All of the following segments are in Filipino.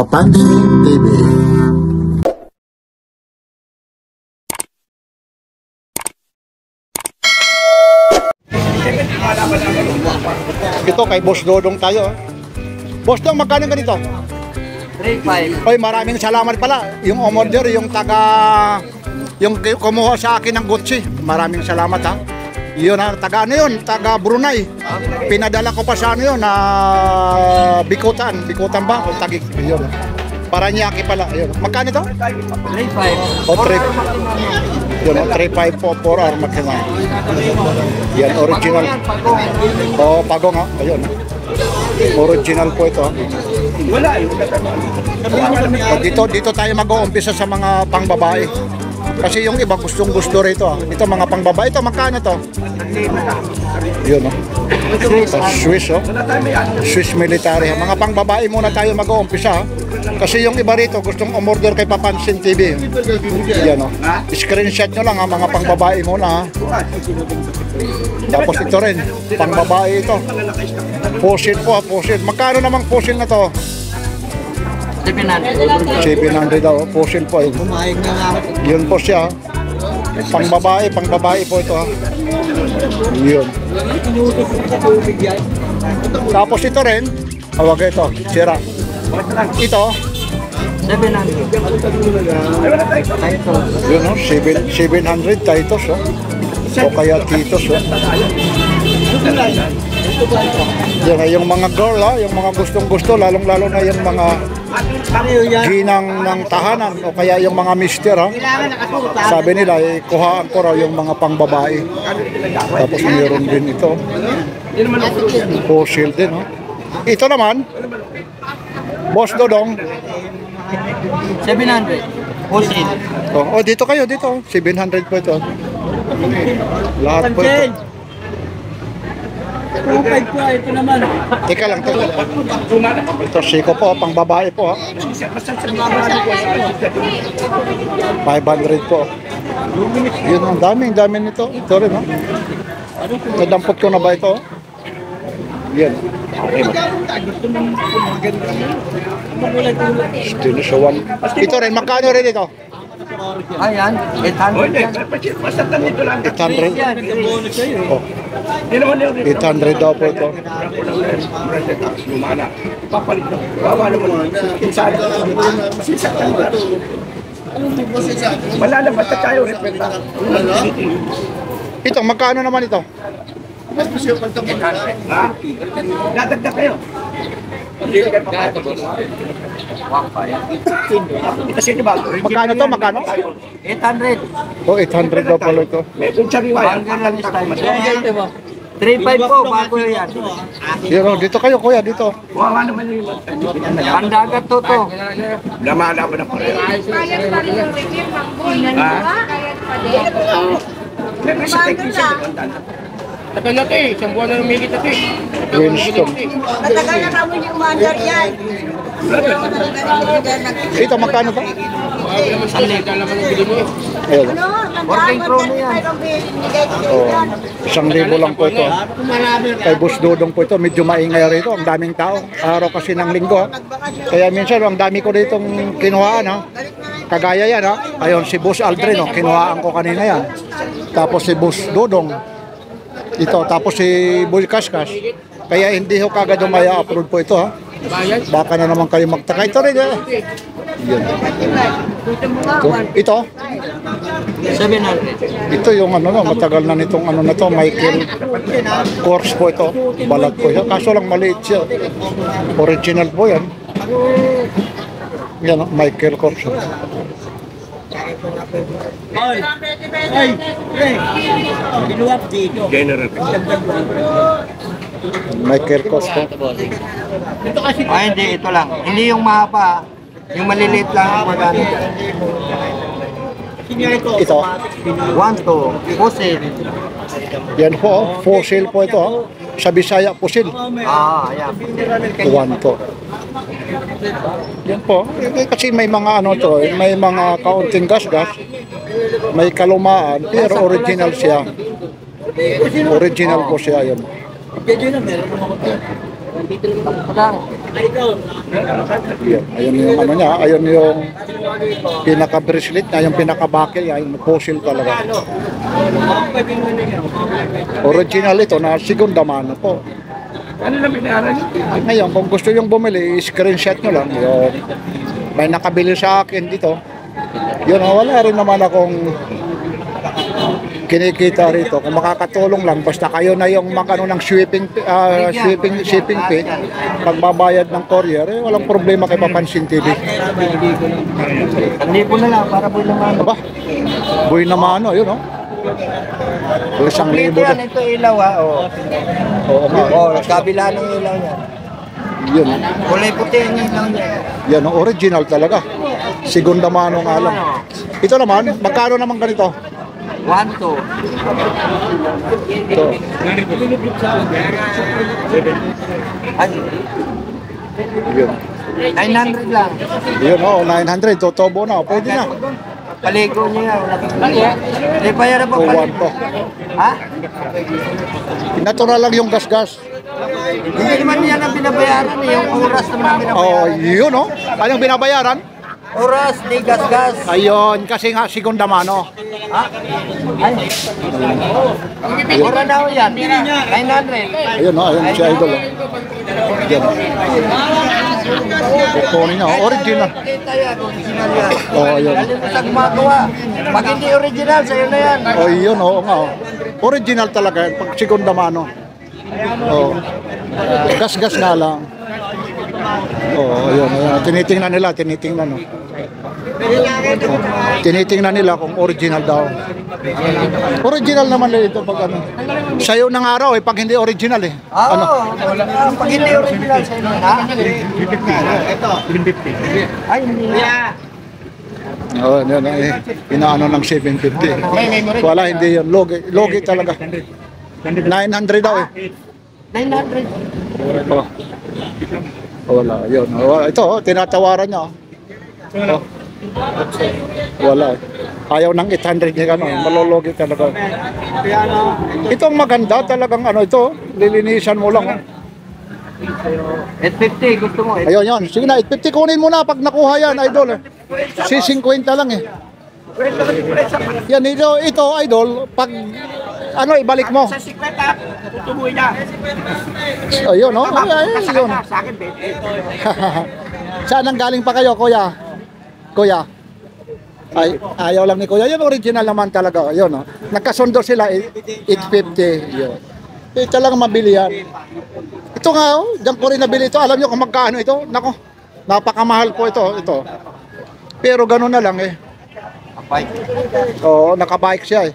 Papansin TV. Ito kay Boss Dodong tayo. Boss Dodong, magkano ganito? 3.5. Oy, maraming salamat pala. Yung order, yung kumuha sa akin ng Gucci. Maraming salamat ha. Yun ha, taga ano yun? Taga Brunei. Pinadala ko pa sa ano yun, Bikutan ba? O Tagig. Yun. Paranaque pala. Yun. Magkano to? 3.5. O 3. Yun, 3.5 po, 4 hour makina. Yan, original. O, pagong ha. Ayun. Original po ito. Dito tayo mag-uumpisa sa mga pangbabae. Kasi yung iba gustong gusto rito. Ito mga pangbabae. Ito, magkano to? Yun, Swiss, Swiss military. Mga pangbabae muna tayo mag-uumpisa. Kasi yung iba rito gustong umorder kay Papansin TV. Yan, screenshot nyo lang mga pangbabae muna. Tapos ito rin, pangbabae ito. Fossil po, fossil. Magkano namang fossil na to? 700 daw, fossil po. Yun po siya. Pangbabae po ito ha. Yun. Tapos ito rin, awag ito, sira. Ito 700. yun 700 Titus o kaya Titus yan yung mga girl yung mga gustong gusto, lalong lalo na yung mga ginang ng tahanan o kaya yung mga mister sabi nila kuhaan ko raw yung mga pangbabae. Tapos mayroon din ito fossil din ito naman Boss Dodong 700. Fossil. oh dito kayo dito 700 po ito lahat po ito. 2.5 po ito naman. Teka lang. Ito siko po, pang babae po 500 po. Yun ang dami nito. Ito rin nadampot ko na ba ito? Yan. Ito rin, magkano rin ito? Ayan, 800. 800? Oh. 800 daw po ito. Wala na, basta tayo. Ito, magkano naman ito? Dadagdag kayo. Kasi diba? Magkano to? Magkano? 800. Oh, 800 daw pala ito. Kung sariwa yan. 3.5 po, bago yan. Dito kayo kuya, dito. Wawa naman yung Pandagat to. Lamalaban na pa rin. May sa technician. Tagal na ito isang buwan na lumigit ito Winston. Matagal na kami yung mother yan. Ito, magkano to? Tagal naman ang bili mo Ayun. Working crow na yan. Oh, 1,000 lang po ito. Kay Boss Dodong po ito. Medyo maingay rito. Ang daming tao. Araw kasi ng linggo. Kaya minsan ang dami ko ditong kinuhaan. Kagaya yan. Ayun, si Boss Aldrin. Kinuhaan ko kanina yan. Tapos si Boss Dodong. Ito. Tapos si Boy Kaskas. Kaya hindi ho kagad umaya upload po ito. Baka na naman kayo magtaka. Ito rin. Yun. Ito. 700. Ito yung matagal na nitong na to, Michael Kors po ito. Balag po siya. Kaso lang maliit siya. Original po yan. Yan Michael Kors. General. Michael Kors po. Ay, hindi, ito lang. Hindi yung mahaba. Yung maliliit lang ang magano. Ito. 1 to. Fossil. Yan po. Fossil po ito. Sa Bisaya, fossil. Ayan. 1 to. Yan po. Kasi may mga may mga kaunting gas-gas. May kalumaan. Pero original siya. Original po siya. Yan. Yan. Ayun yung ano niya, ayun yung pinaka-bracelet niya, yung pinaka-buckle niya, yung fossil talaga. Original ito na segunda mano po. Ano na binayaran niyo? Ngayon, kung gusto yung bumili, screenshot nyo lang. Yung, may nakabili sa akin dito. Yun, wala rin naman akong kinikita rito. Kung makakatulong lang, basta kayo na yung magano ng shipping fee, pagbabayad ng courier, walang problema kay Papansin TV. Hindi po na lang, para po naman. Aba, buhay na mano, yun o. 1,000 Ito yan, ito ilaw oh. Oo nga. Oo, kabila ng ilaw niya. Yun. Kulay puti ang ilaw niya. Yan, original talaga. Segunda mano nga lang. Ito naman, magkano naman ganito? 1, 2. Ito. Ay, Yun. 900 lang. Yun o, 900. Totobo na. Pwede na. Paligo niya. Hindi pa yan po. 2,1 to. Ha? Natural lang yung gas-gas. Hindi naman yan ang binabayaran eh. Yung oras naman Oh, binabayaran. yun o. Anong binabayaran? Oras, di gas-gas. Ayun, kasi nga segunda mano. Ha? Ay. Ora na ho yan. 900. Ayun o, ayun si Idol o. Yan. Kukunin niya, original. Kita yan, original yan. Oh, ayun. Dali mo sa gumagawa. Pag hindi original, sa'yo na yan. Oh, yun o, nga o. Original talaga, pag segunda mano. Oh. Gas-gas nga lang. Oh, ayun, ayun. Tinitingnan nila, tinitingnan o. Oh. Tinitingnan nila kung original daw. Original naman ito pag ano. Sayo ng araw eh, pag hindi original eh. Oo, pag hindi original, sa'yo na. Ha? Ito. Ay, hindi na. Oh, yun, eh, inaano ng 750. Wala, hindi yun. Logi talaga. 900 daw eh. 900. Oh. Wala, yun. Oh, ito, oh, tinatawaran niya. Oh. Wala. Ayaw ng 800 niya gano'n. Malologi talaga. Itong maganda talagang ano ito. Lilinisan mo lang. Oh. 850, gusto mo. Ayun, yun. Sige na, 850 kunin mo na pag nakuha yan, Idol. Si 50 lang eh. Yan, ito, Idol, pag ano, ibalik mo. Sa 50, tutubuhin na. Ayun, no? Ay, yun. Sa akin, 20. Saan ang galing pa kayo, Kuya? Kuya? Ay, ayaw lang ni Kuya. Yun, original naman talaga. Yun, no? Nagkasundo sila, 850. Yun. Ito lang mabili yan. Ito nga, oh, diyan ko rin nabili ito. Alam nyo kung magkano ito? Nako, napakamahal po ito. Pero gano'n na lang eh. Oo, nakabike siya eh.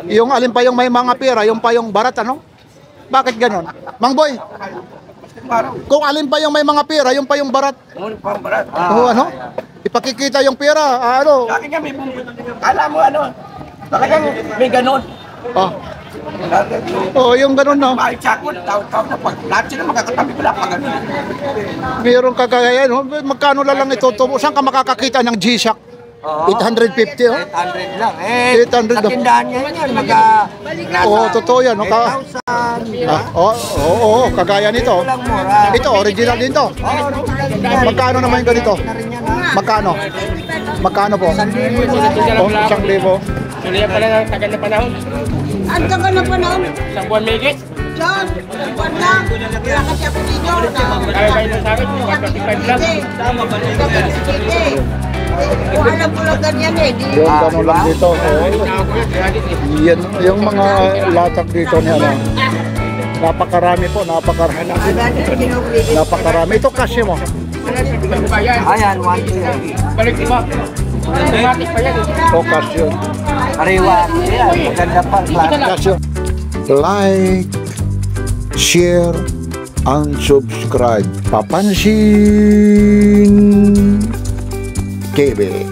Yung alin pa yung may mga pera, yung pa yung barat, ano? Bakit gano'n? Mang Boy, kung alin pa yung may mga pera, yung pa yung barat. Ano pang barat? Oo, ano? Ipakikita yung pera, ano? Sa akin nga may bumili. Kala mo ano? Talagang may ganon. Oh. Oh, yung gano'n, no? Mahal sa ako, tawag na pag lahat sila magkakatabi ko lang pag ano. Mayroong kagaya, no? Magkano lang ito? Saan ka makakakita ng G-Shock? 850, oh? 800 lang. 800 sa lang. tindahan niya yan, Oo, totoo yan, no? 8,000. Oo, kagaya nito. Lang mura. Ito, original din to. Magkano naman yung ganito? Magkano? Magkano po? 1,000. Suliyan pala ng tagal na panahon. Ang tagal na panahon. Isang buwan may higit. John, buwan lang. Wala kasi ako dito. Kaya kayo na sa akin, 125 lang. Kung alam ko lang ganyan eh. Di, Yung gano'n lang dito. Oo. Yan, yung mga latak dito niya lang. Napakarami po, napakarami. Napakarami. Ito kasi mo. Ayan, 1,200. Balik mo. Automatic pa yan. Focus yun. Kariwa. Ayan, maganda pa. Focus yun. Like, share, and subscribe. Papansin TV.